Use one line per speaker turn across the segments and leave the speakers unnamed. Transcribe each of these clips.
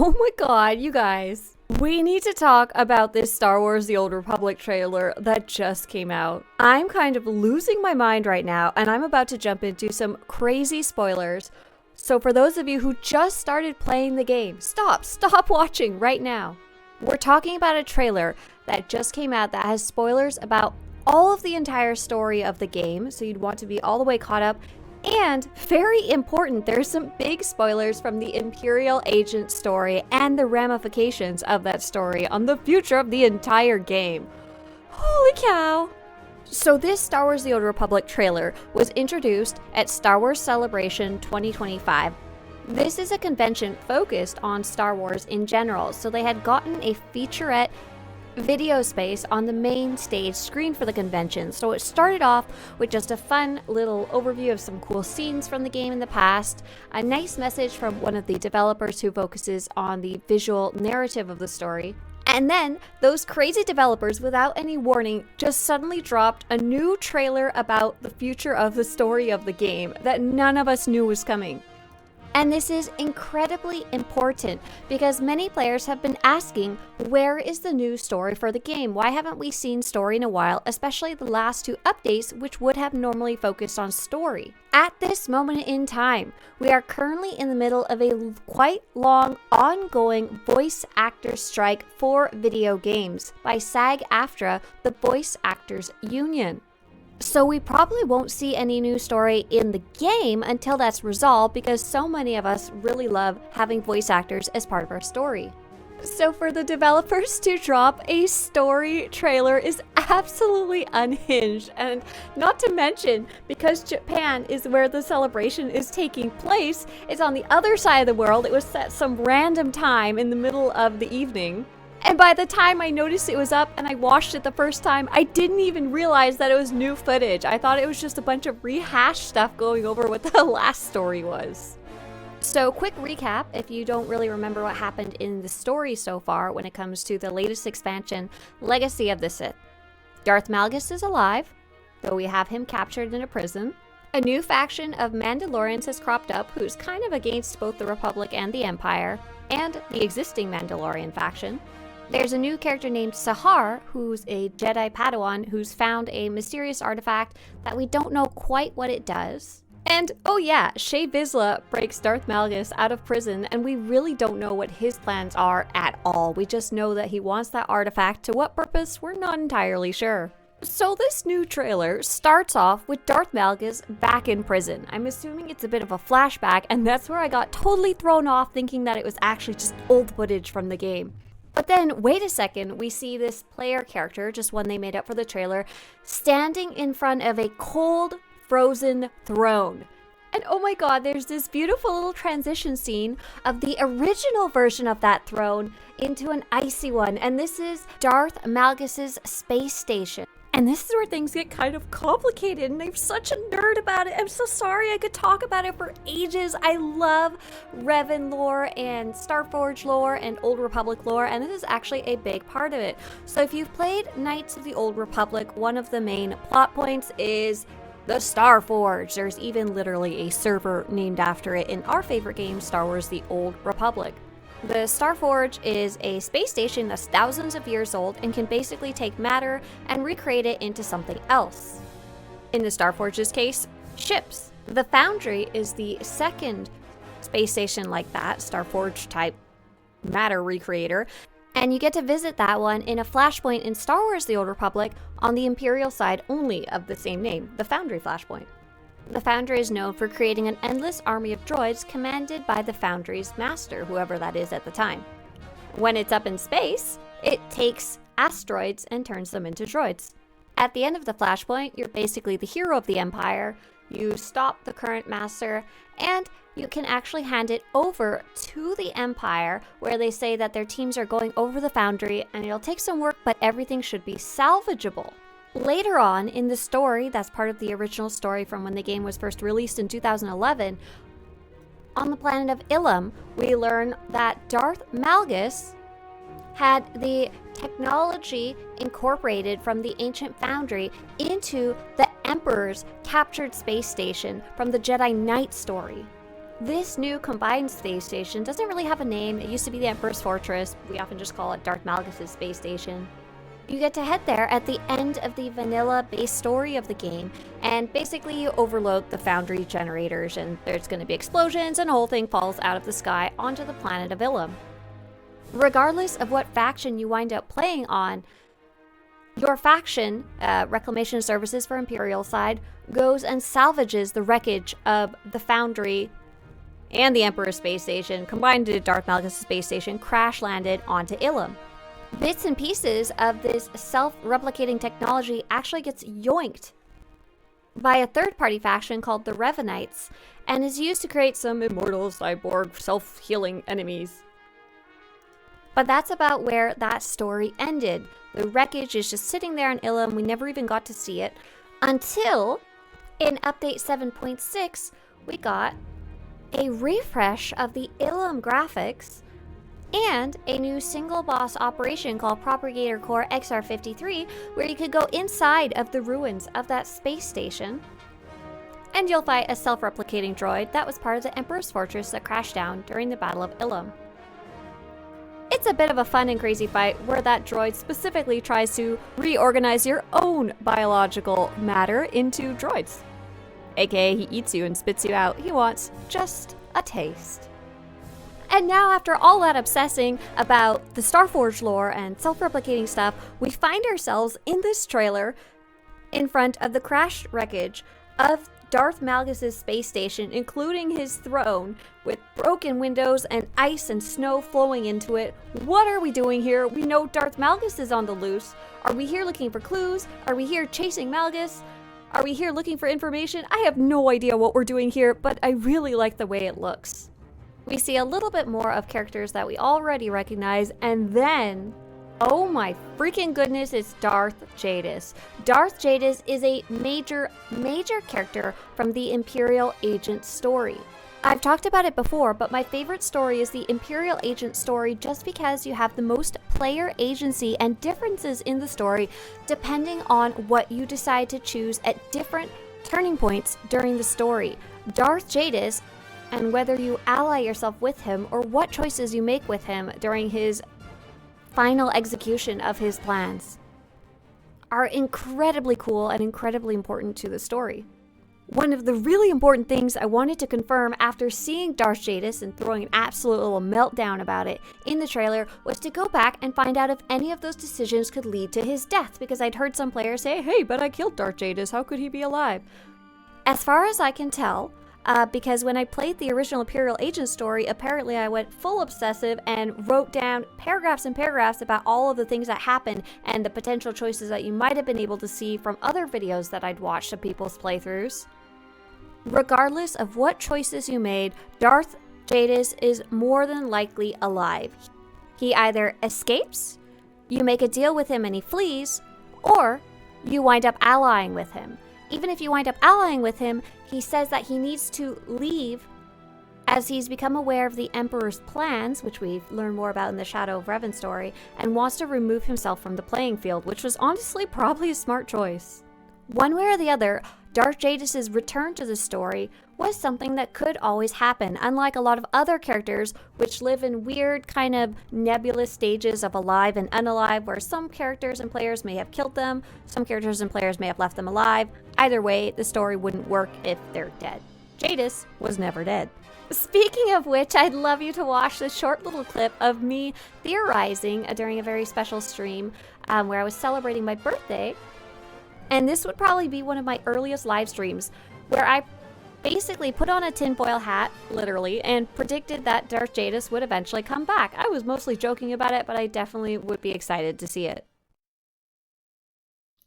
Oh my god, you guys. We need to talk about this Star Wars The Old Republic trailer that just came out. I'm kind of losing my mind right now, and I'm about to jump into some crazy spoilers. So for those of you who just started playing the game, stop watching right now. We're talking about a trailer that just came out that has spoilers about all of the entire story of the game, so you'd want to be all the way caught up. And very important, there's some big spoilers from the Imperial Agent story and the ramifications of that story on the future of the entire game. Holy cow! So this Star Wars The Old Republic trailer was introduced at Star Wars Celebration 2025. This is a convention focused on Star Wars in general, so they had gotten a featurette video space on the main stage screen for the convention. So it started off with just a fun little overview of some cool scenes from the game in the past, a nice message from one of the developers who focuses on the visual narrative of the story, and then those crazy developers, without any warning, just suddenly dropped a new trailer about the future of the story of the game that none of us knew was coming. And this is incredibly important because many players have been asking, where is the new story for the game? Why haven't we seen story in a while, especially the last two updates, which would have normally focused on story? At this moment in time, we are currently in the middle of a quite long, ongoing voice actor strike for video games by SAG-AFTRA, the Voice Actors Union. So we probably won't see any new story in the game until that's resolved, because so many of us really love having voice actors as part of our story. So for the developers to drop a story trailer is absolutely unhinged, and not to mention, because Japan is where the celebration is taking place, it's on the other side of the world. It was set some random time in the middle of the evening. And by the time I noticed it was up and I watched it the first time, I didn't even realize that it was new footage. I thought it was just a bunch of rehashed stuff going over what the last story was. So quick recap, if you don't really remember what happened in the story so far when it comes to the latest expansion, Legacy of the Sith. Darth Malgus is alive, though we have him captured in a prison. A new faction of Mandalorians has cropped up who's kind of against both the Republic and the Empire, and the existing Mandalorian faction. There's a new character named Sahar, who's a Jedi Padawan who's found a mysterious artifact that we don't know quite what it does. And, oh yeah, Shea Vizsla breaks Darth Malgus out of prison, and we really don't know what his plans are at all. We just know that he wants that artifact. To what purpose, we're not entirely sure. So this new trailer starts off with Darth Malgus back in prison. I'm assuming it's a bit of a flashback, and that's where I got totally thrown off, thinking that it was actually just old footage from the game. But then, wait a second, we see this player character, just one they made up for the trailer, standing in front of a cold, frozen throne. And oh my god, there's this beautiful little transition scene of the original version of that throne into an icy one. And this is Darth Malgus's space station. And this is where things get kind of complicated, and I'm such a nerd about it. I'm so sorry, I could talk about it for ages. I love Revan lore and Starforge lore and Old Republic lore, and this is actually a big part of it. So if you've played Knights of the Old Republic, one of the main plot points is the Starforge. There's even literally a server named after it in our favorite game, Star Wars The Old Republic. The Starforge is a space station that's thousands of years old and can basically take matter and recreate it into something else. In the Starforge's case, ships. The Foundry is the second space station like that, Starforge type matter recreator, and you get to visit that one in a flashpoint in Star Wars The Old Republic on the Imperial side only of the same name, the Foundry Flashpoint. The Foundry is known for creating an endless army of droids commanded by the Foundry's master, whoever that is at the time. When it's up in space, it takes asteroids and turns them into droids. At the end of the Flashpoint, you're basically the hero of the Empire. You stop the current master, and you can actually hand it over to the Empire, where they say that their teams are going over the Foundry, and it'll take some work, but everything should be salvageable. Later on in the story, that's part of the original story from when the game was first released in 2011, on the planet of Ilum, we learn that Darth Malgus had the technology incorporated from the ancient Foundry into the Emperor's captured space station from the Jedi Knight story. This new combined space station doesn't really have a name. It used to be the Emperor's Fortress. We often just call it Darth Malgus' space station. You get to head there at the end of the vanilla base story of the game, and basically you overload the foundry generators, and there's going to be explosions, and the whole thing falls out of the sky onto the planet of Ilum. Regardless of what faction you wind up playing on, your faction, Reclamation Services for Imperial side, goes and salvages the wreckage of the foundry and the Emperor's space station, combined to Darth Malgus' space station, crash-landed onto Ilum. Bits and pieces of this self-replicating technology actually gets yoinked by a third-party faction called the Revenites, and is used to create some immortal cyborg self-healing enemies. But that's about where that story ended. The wreckage is just sitting there in Ilum. We never even got to see it until in update 7.6 we got a refresh of the Ilum graphics and a new single boss operation called Propagator Core XR53, where you could go inside of the ruins of that space station and you'll fight a self-replicating droid that was part of the Emperor's Fortress that crashed down during the Battle of Ilum. It's a bit of a fun and crazy fight where that droid specifically tries to reorganize your own biological matter into droids. AKA he eats you and spits you out. He wants just a taste. And now, after all that obsessing about the Starforge lore and self-replicating stuff, we find ourselves in this trailer in front of the crashed wreckage of Darth Malgus' space station, including his throne, with broken windows and ice and snow flowing into it. What are we doing here? We know Darth Malgus is on the loose. Are we here looking for clues? Are we here chasing Malgus? Are we here looking for information? I have no idea what we're doing here, but I really like the way it looks. We see a little bit more of characters that we already recognize, and then, oh my freaking goodness, it's Darth Jadis. Darth Jadis is a major character from the Imperial Agent story. I've talked about it before, but my favorite story is the Imperial Agent story just because you have the most player agency and differences in the story depending on what you decide to choose at different turning points during the story. Darth Jadis, and whether you ally yourself with him or what choices you make with him during his final execution of his plans, are incredibly cool and incredibly important to the story. One of the really important things I wanted to confirm after seeing Darth Jadis and throwing an absolute little meltdown about it in the trailer was to go back and find out if any of those decisions could lead to his death, because I'd heard some players say, hey, but I killed Darth Jadis, how could he be alive? As far as I can tell, because when I played the original Imperial Agent story, apparently I went full obsessive and wrote down paragraphs and paragraphs about all of the things that happened and the potential choices that you might have been able to see from other videos that I'd watched of people's playthroughs. Regardless of what choices you made, Darth Jadis is more than likely alive. He either escapes, you make a deal with him and he flees, or you wind up allying with him. Even if you wind up allying with him, he says that he needs to leave as he's become aware of the Emperor's plans, which we've learned more about in the Shadow of Revan story, and wants to remove himself from the playing field, which was honestly probably a smart choice. One way or the other, Darth Jadis' return to the story was something that could always happen, unlike a lot of other characters which live in weird kind of nebulous stages of alive and unalive, where some characters and players may have killed them, some characters and players may have left them alive. Either way, the story wouldn't work if they're dead. Jadis was never dead. Speaking of which, I'd love you to watch this short little clip of me theorizing during a very special stream where I was celebrating my birthday. And this would probably be one of my earliest live streams where I basically put on a tinfoil hat, literally, and predicted that Darth Jadis would eventually come back. I was mostly joking about it, but I definitely would be excited to see it.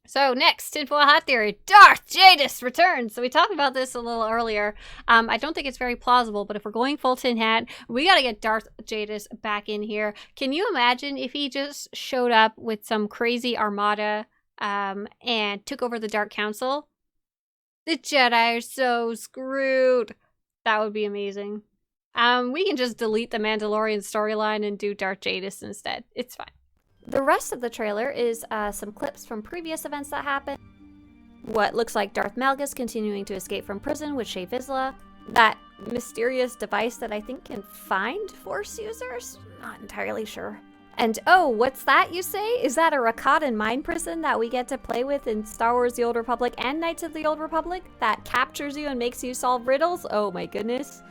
So next, tinfoil hat theory, Darth Jadis returns. So we talked about this a little earlier. I don't think it's very plausible, but if we're going full tin hat, we got to get Darth Jadis back in here. Can you imagine if he just showed up with some crazy armada and took over the Dark Council? The Jedi are so screwed. That would be amazing. We can just delete the Mandalorian storyline and do Darth Jadis instead. It's fine. The rest of the trailer is some clips from previous events that happened. What looks like Darth Malgus continuing to escape from prison with Shae Vizsla. that mysterious device that I think can find Force users? Not entirely sure. And oh, what's that you say? Is that a Rakatan mind prison that we get to play with in Star Wars The Old Republic and Knights of the Old Republic that captures you and makes you solve riddles? Oh my goodness.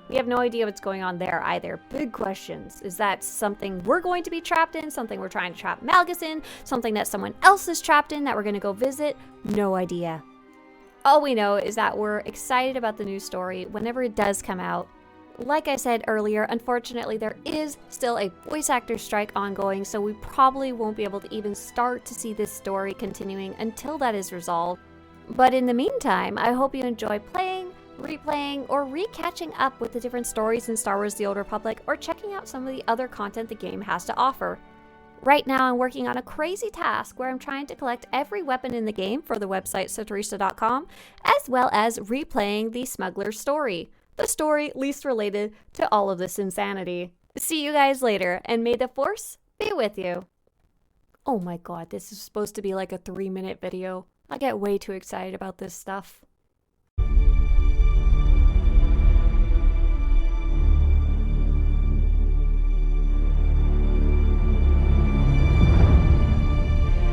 We have no idea what's going on there either. Big questions. Is that something we're going to be trapped in? Something we're trying to trap Malgus in? Something that someone else is trapped in that we're going to go visit? No idea. All we know is that we're excited about the new story whenever it does come out. Like I said earlier, unfortunately there is still a voice actor strike ongoing, so we probably won't be able to even start to see this story continuing until that is resolved. But in the meantime, I hope you enjoy playing, replaying, or re-catching up with the different stories in Star Wars The Old Republic, or checking out some of the other content the game has to offer. Right now I'm working on a crazy task where I'm trying to collect every weapon in the game for the website SWTOR.com, as well as replaying the smuggler's story. The story least related to all of this insanity. See you guys later, and may the Force be with you. Oh my god, this is supposed to be like a 3-minute video. I get way too excited about this stuff.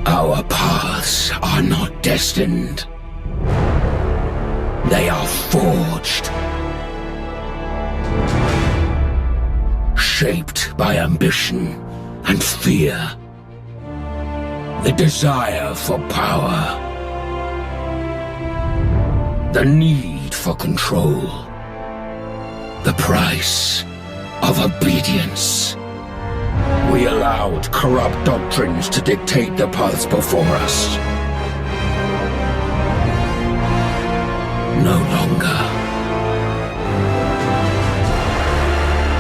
Our paths are not destined. They are forged. Shaped by ambition and fear. The desire for power. The need for control. The price of obedience. We allowed corrupt doctrines to dictate the paths before us. No longer.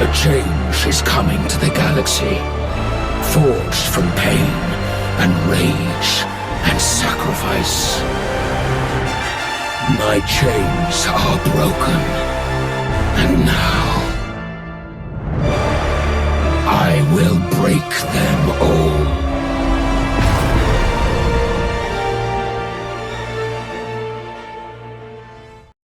A change is coming to the galaxy, forged from pain and rage and sacrifice. My chains are broken, and now